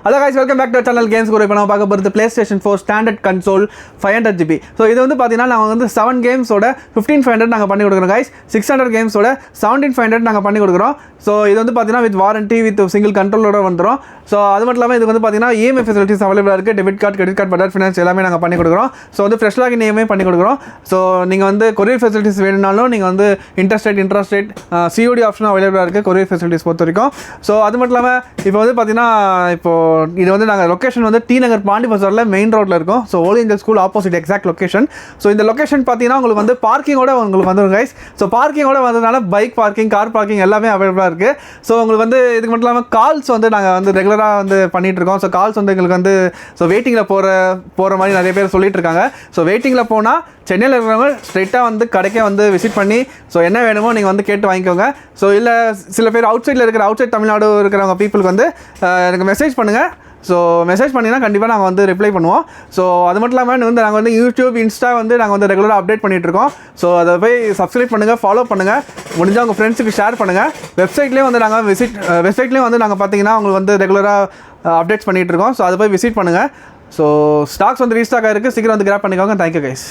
Hello guys, welcome back to our channel Games Guru. இப்போ நம்ம பார்க்க போகிறது PlayStation 4 standard console 500GB. So இது வந்து பார்த்தீங்கன்னா நாங்கள் வந்து 7 கேம்ஸோட 15500 நாங்கள் பண்ணி கொடுக்குறோம் guys. 600 கேம்ஸோட 17500 நாங்கள் பண்ணி கொடுக்குறோம். ஸோ இது வந்து பார்த்தீங்கன்னா வித் வாரண்டி வித் சிங்கிள் கண்ட்ரோலோட வந்துடும். ஸோ அது மட்டும் இல்லாமல் இது வந்து பார்த்தீங்கன்னா EMI ஃபெசிலிட்டிஸ் அவைலபிளாக இருக்குது. Debit card, credit card, Bajaj finance எல்லாமே நாங்கள் பண்ணி கொடுக்குறோம். ஸோ வந்து ஃப்ரெஷ் லாகின் EMI பண்ணி கொடுக்குறோம். ஸோ நீங்கள் வந்து கொரியர் ஃபெசிலிட்டிஸ் வேணும்னாலும் நீங்கள் வந்து இன்ட்ரெஸ்ட் ரேட் COD ஆப்ஷனும் அவைலபிளாக இருக்குது கொரியர் ஃபெசிலிட்டிஸ் பொறுத்த வரைக்கும். ஸோ அது மட்டும் இல்லாமல் இப்போ வந்து பார்த்தீங்கன்னா இது வந்து நாங்கள் லொக்கேஷன் வந்து டி நகர் பாண்டி பஜாரில் மெயின் ரோட்டில் இருக்கும். So holy angel school opposite exact location. So இந்த லொக்கேஷன் பார்த்தீங்கன்னா உங்களுக்கு வந்து பார்க்கிங்கோட உங்களுக்கு வந்துடும் கைஸ். ஸோ பார்க்கிங்கோட வந்ததுனால பைக் பார்க்கிங், கார் பார்க்கிங் எல்லாமே அவைலபிளாக இருக்குது. ஸோ உங்களுக்கு வந்து இதுக்கு மட்டும் இல்லாமல் கால்ஸ் வந்து நாங்கள் வந்து ரெகுலராக வந்து பண்ணிகிட்டு இருக்கோம். ஸோ கால்ஸ் வந்து எங்களுக்கு வந்து வெயிட்டிங்கில் போகிற மாதிரி நிறைய பேர் சொல்லிட்டு இருக்காங்க. ஸோ வெயிட்டிங்கில் போனால் சென்னையில் இருக்கிறவங்க ஸ்ட்ரெயிட்டாக வந்து கடைக்கே வந்து விசிட் பண்ணி ஸோ என்ன வேணுமோ நீங்கள் வந்து கேட்டு வாங்கிக்கோங்க. ஸோ இல்லை சில பேர் அவுட் சைட் தமிழ்நாடு இருக்கிறவங்க பீப்புளுக்கு வந்து எனக்கு மெசேஜ் பண்ணுங்கள். ஸோ மெசேஜ் பண்ணிங்கன்னா கண்டிப்பாக நாங்கள் வந்து ரிப்ளை பண்ணுவோம். ஸோ அது மட்டும் இல்லாமல் வந்து நாங்கள் வந்து யூடியூப், இன்ஸ்டா வந்து நாங்கள் வந்து ரெகுலராக அப்டேட் பண்ணிகிட்ருக்கோம். ஸோ அதை போய் சப்ஸ்கிரைப் பண்ணுங்கள், ஃபாலோ பண்ணுங்கள், முடிஞ்சால் உங்கள் ஃப்ரெண்ட்ஸுக்கு ஷேர் பண்ணுங்கள். வெப்சைட்லேயும் வந்து நாங்கள் வெப்சைட்லேயும் வந்து நாங்கள் பார்த்தீங்கன்னா உங்களுக்கு வந்து ரெகுலராக அப்டேட்ஸ் பண்ணிகிட்ருக்கோம். ஸோ அதை போய் விசிட் பண்ணுங்கள். ஸோ ஸ்டாக்ஸ் வந்து ரீஸ்டாக் ஆகிருக்கு, சீக்கிரம் வந்து கிராப் பண்ணிக்கோங்க. Thank you guys.